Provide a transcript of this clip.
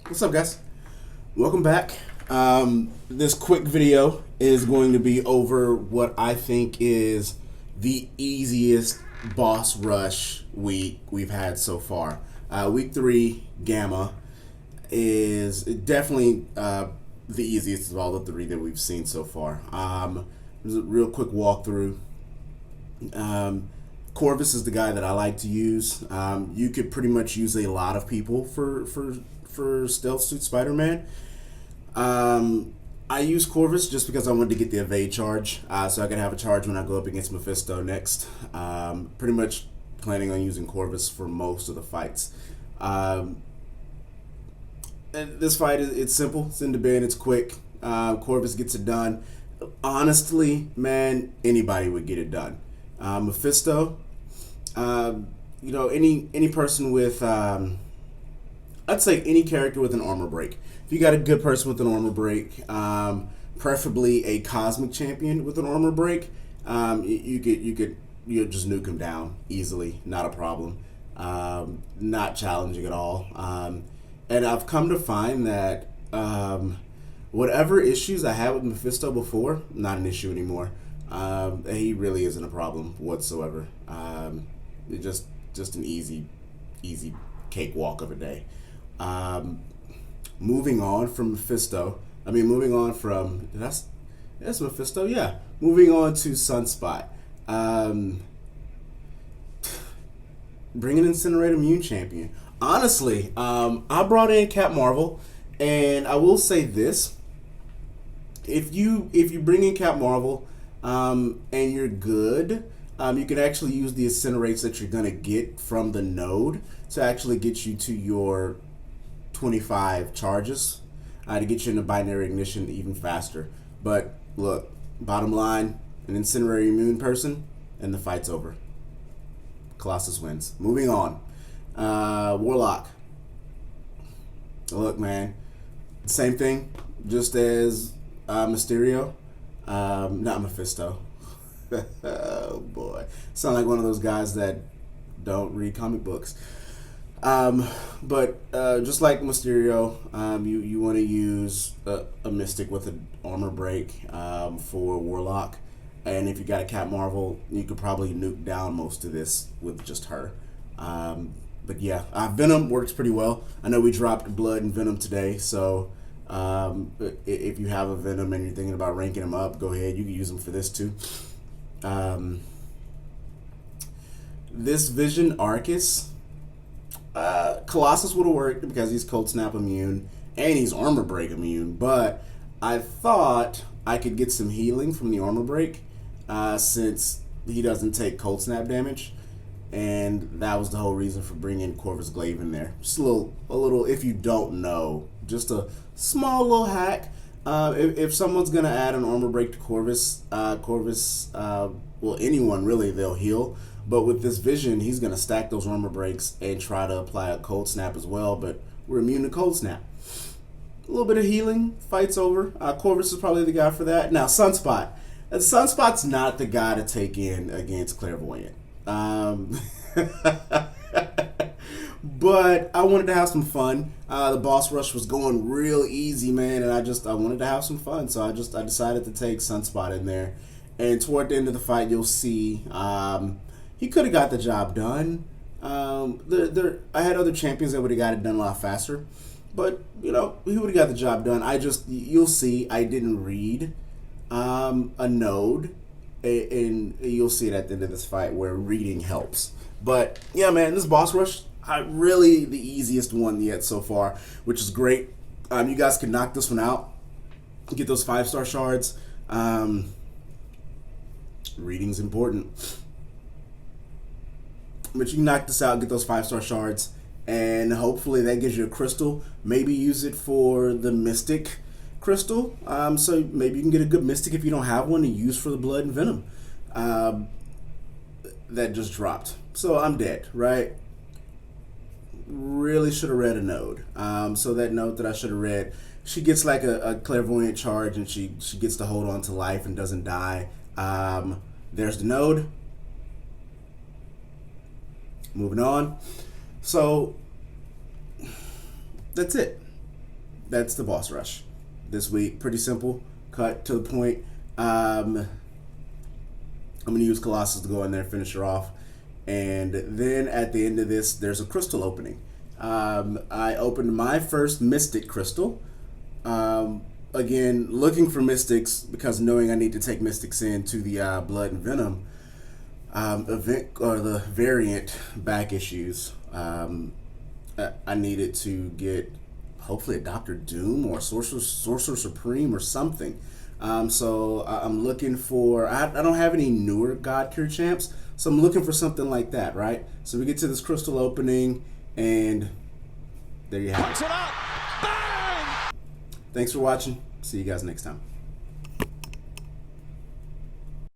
What's up, guys? Welcome back. This quick video is going to be over what I think is the easiest boss rush week we've had so far. Week 3, Gamma, is definitely the easiest of all the 3 that we've seen so far. There's a real quick walkthrough. Corvus is the guy that I like to use. You could pretty much use a lot of people for Stealth Suit Spider-Man. I use Corvus just because I wanted to get the evade charge, so I could have a charge when I go up against Mephisto next. Pretty much planning on using Corvus for most of the fights. And this fight, it's simple. It's in the bin. It's quick. Corvus gets it done. Honestly, man, anybody would get it done. Mephisto, any person with, I'd say any character with an armor break. If you got a good person with an armor break, preferably a cosmic champion with an armor break, you just nuke him down easily, not a problem, not challenging at all. And I've come to find that whatever issues I had with Mephisto before, not an issue anymore. He really isn't a problem whatsoever. It's just an easy cakewalk of a day. Moving on from Mephisto. Moving on from that's Mephisto. Yeah. Moving on to Sunspot. Bringing Incinerate Immune Champion. Honestly, I brought in Cap Marvel, and I will say this: if you bring in Cap Marvel, and you're good, you can actually use the Incinerates that you're gonna get from the node to actually get you to your 25 charges, to get you in a binary ignition even faster. But look, bottom line, an Incinerary Immune person, and the fight's over. Colossus wins. Moving on. Warlock. Look, man, same thing, just as Mysterio. Not Mephisto. Oh boy, sound like one of those guys that don't read comic books. But just like Mysterio, you want to use a Mystic with an armor break for Warlock, and if you got a Cap Marvel, you could probably nuke down most of this with just her. But yeah, Venom works pretty well. I know we dropped Blood and Venom today, so if you have a Venom and you're thinking about ranking them up, go ahead. You can use them for this too. This Vision Arcus, Colossus would have worked because he's Cold Snap immune and he's Armor Break immune, but I thought I could get some healing from the Armor Break since he doesn't take Cold Snap damage, and that was the whole reason for bringing Corvus Glaive in there. Just a little, if you don't know, just a small little hack. If someone's gonna add an Armor Break to Corvus, well, anyone really, they'll heal. But with this Vision, he's going to stack those armor breaks and try to apply a Cold Snap as well, but we're immune to Cold Snap. A little bit of healing, fight's over. Corvus is probably the guy for that. Now, Sunspot. Sunspot's not the guy to take in against Clairvoyant. But I wanted to have some fun. The boss rush was going real easy, man, and I wanted to have some fun, so I decided to take Sunspot in there. And toward the end of the fight, you'll see he could have got the job done. I had other champions that would have got it done a lot faster, but he would have got the job done. You'll see, I didn't read a node, and you'll see it at the end of this fight where reading helps. But yeah, man, this boss rush, really the easiest one yet so far, which is great. You guys can knock this one out, get those 5-star shards. Reading's important. But you can knock this out, get those 5-star shards, and hopefully that gives you a crystal. Maybe use it for the Mystic crystal. So maybe you can get a good Mystic if you don't have one to use for the Blood and Venom. That just dropped. So I'm dead, right? Really should have read a node. So that note that I should have read, she gets like a clairvoyant charge, and she gets to hold on to life and doesn't die. There's the node. Moving on. So that's it. that's the boss rush this week. Pretty simple, cut to the point. I'm going to use Colossus to go in there, finish her off. And then at the end of this, there's a crystal opening. I opened my first Mystic crystal. Again, looking for Mystics because knowing I need to take Mystics into the Blood and Venom event or the variant back issues. I needed to get hopefully a Doctor Doom or Sorcerer Supreme or something. So I'm looking for, I don't have any newer God Tier champs, so I'm looking for something like that, right? So we get to this crystal opening, and there you have it. Thanks for watching. See you guys next time.